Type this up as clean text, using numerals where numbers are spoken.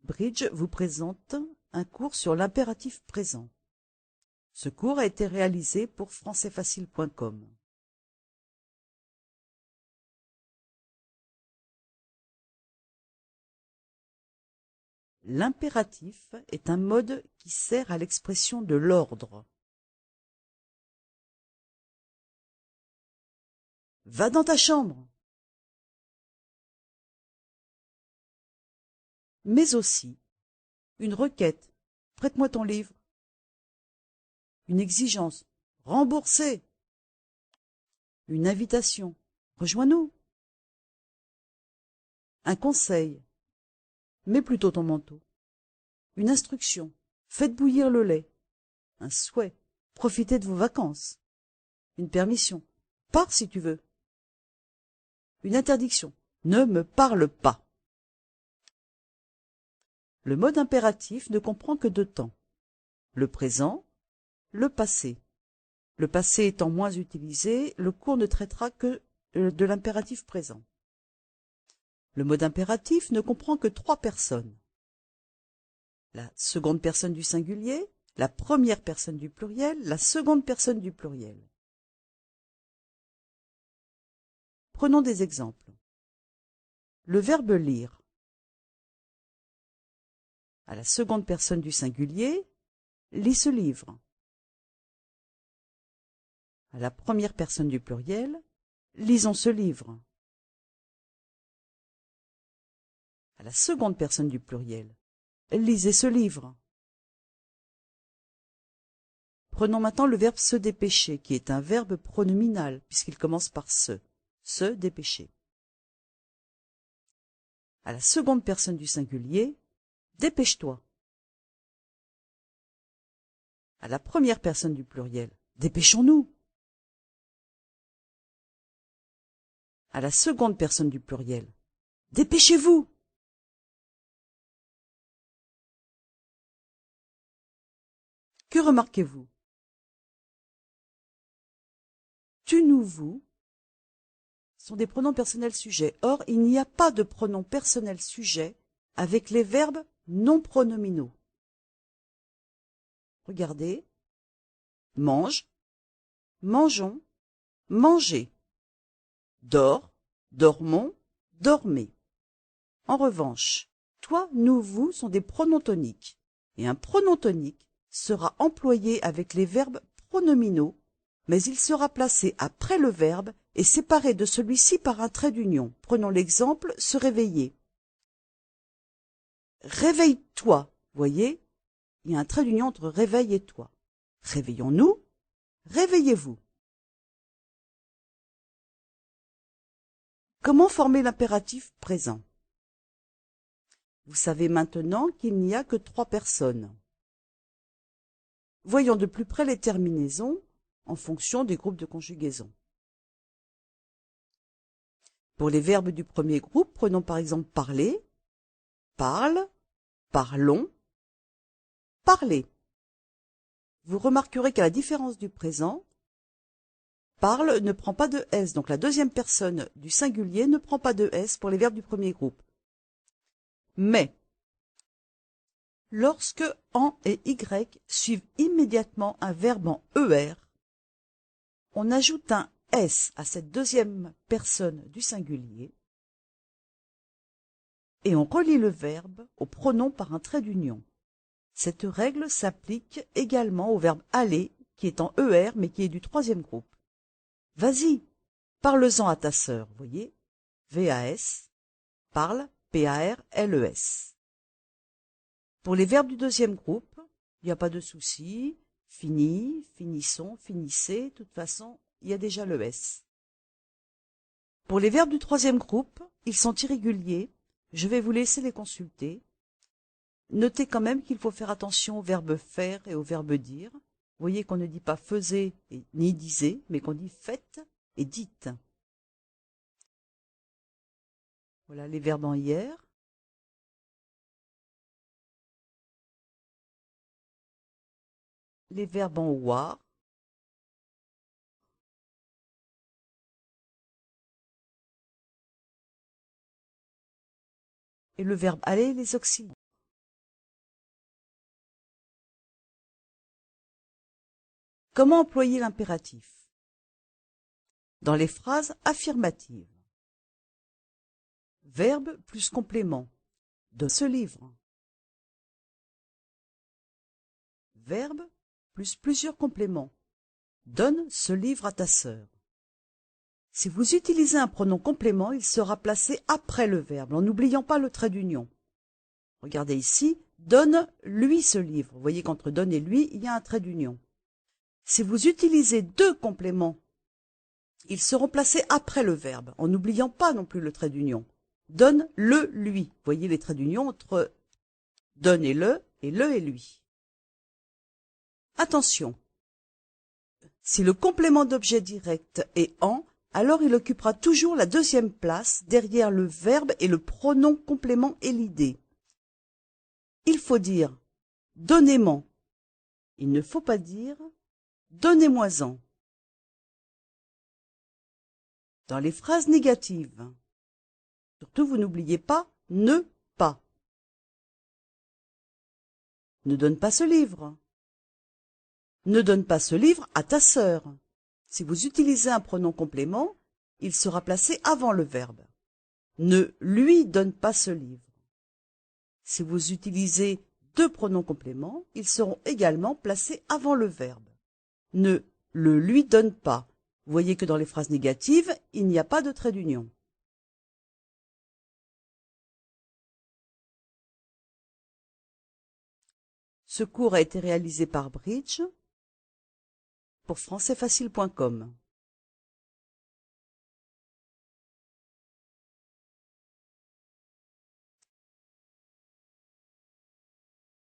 Bridge vous présente un cours sur l'impératif présent. Ce cours a été réalisé pour françaisfacile.com. L'impératif est un mode qui sert à l'expression de l'ordre. Va dans ta chambre. Mais aussi une requête. Prête-moi ton livre. Une exigence. Rembourser. Une invitation. Rejoins-nous. Un conseil. Mets plutôt ton manteau. Une instruction. Faites bouillir le lait. Un souhait. Profitez de vos vacances. Une permission. Pars si tu veux. Une interdiction. Ne me parle pas. Le mode impératif ne comprend que deux temps. Le présent, le passé. Le passé étant moins utilisé, le cours ne traitera que de l'impératif présent. Le mode impératif ne comprend que trois personnes. La seconde personne du singulier, la première personne du pluriel, la seconde personne du pluriel. Prenons des exemples. Le verbe lire. À la seconde personne du singulier, lis ce livre. À la première personne du pluriel, lisons ce livre. À la seconde personne du pluriel, lisez ce livre. Prenons maintenant le verbe se dépêcher, qui est un verbe pronominal, puisqu'il commence par se dépêcher. À la seconde personne du singulier, dépêche-toi. À la première personne du pluriel, dépêchons-nous. À la seconde personne du pluriel, dépêchez-vous. Que remarquez-vous? Tu, nous, vous sont des pronoms personnels sujets. Or, il n'y a pas de pronom personnel sujet avec les verbes non pronominaux. Regardez. Mange, mangeons, mangez. Dors, dormons, dormez. En revanche, toi, nous, vous sont des pronoms toniques. Et un pronom tonique sera employé avec les verbes pronominaux, mais il sera placé après le verbe et séparé de celui-ci par un trait d'union. Prenons l'exemple se réveiller. Réveille-toi, voyez, il y a un trait d'union entre réveil et toi. Réveillons-nous, réveillez-vous. Comment former l'impératif présent? Vous savez maintenant qu'il n'y a que trois personnes. Voyons de plus près les terminaisons en fonction des groupes de conjugaison. Pour les verbes du premier groupe, prenons par exemple parler, parle, parlons, parler. Vous remarquerez qu'à la différence du présent, parle ne prend pas de S, donc la deuxième personne du singulier ne prend pas de S pour les verbes du premier groupe. Mais, lorsque en et y suivent immédiatement un verbe en ER, on ajoute un S à cette deuxième personne du singulier et on relie le verbe au pronom par un trait d'union. Cette règle s'applique également au verbe aller qui est en ER mais qui est du troisième groupe. Vas-y, parle-en à ta sœur, voyez, VAS, parle, PARLES. Pour les verbes du deuxième groupe, il n'y a pas de souci, fini, finissons, finissez, de toute façon, il y a déjà le S. Pour les verbes du troisième groupe, ils sont irréguliers, je vais vous laisser les consulter. Notez quand même qu'il faut faire attention au verbe faire et au verbe dire. Vous voyez qu'on ne dit pas faisait ni disait, mais qu'on dit faites et dites. Voilà les verbes en hier. Les verbes en war. Et le verbe aller, les auxiliaires. Comment employer l'impératif? Dans les phrases affirmatives. Verbe plus complément. Donne ce livre. Verbe plus plusieurs compléments. Donne ce livre à ta sœur. Si vous utilisez un pronom complément, il sera placé après le verbe, en n'oubliant pas le trait d'union. Regardez ici, donne lui ce livre. Vous voyez qu'entre donne et lui, il y a un trait d'union. Si vous utilisez deux compléments, ils seront placés après le verbe, en n'oubliant pas non plus le trait d'union. Donne le lui. Vous voyez les traits d'union entre donne et le et lui. Attention, si le complément d'objet direct est en, alors il occupera toujours la deuxième place derrière le verbe et le pronom complément et l'idée. Il faut dire « donnez-m'en ». Il ne faut pas dire « donnez-moi-en ». Dans les phrases négatives, surtout vous n'oubliez pas « ne pas ». Ne donne pas ce livre. Ne donne pas ce livre à ta sœur. Si vous utilisez un pronom complément, il sera placé avant le verbe. Ne lui donne pas ce livre. Si vous utilisez deux pronoms compléments, ils seront également placés avant le verbe. Ne le lui donne pas. Vous voyez que dans les phrases négatives, il n'y a pas de trait d'union. Ce cours a été réalisé par Bridge pour françaisfacile.com.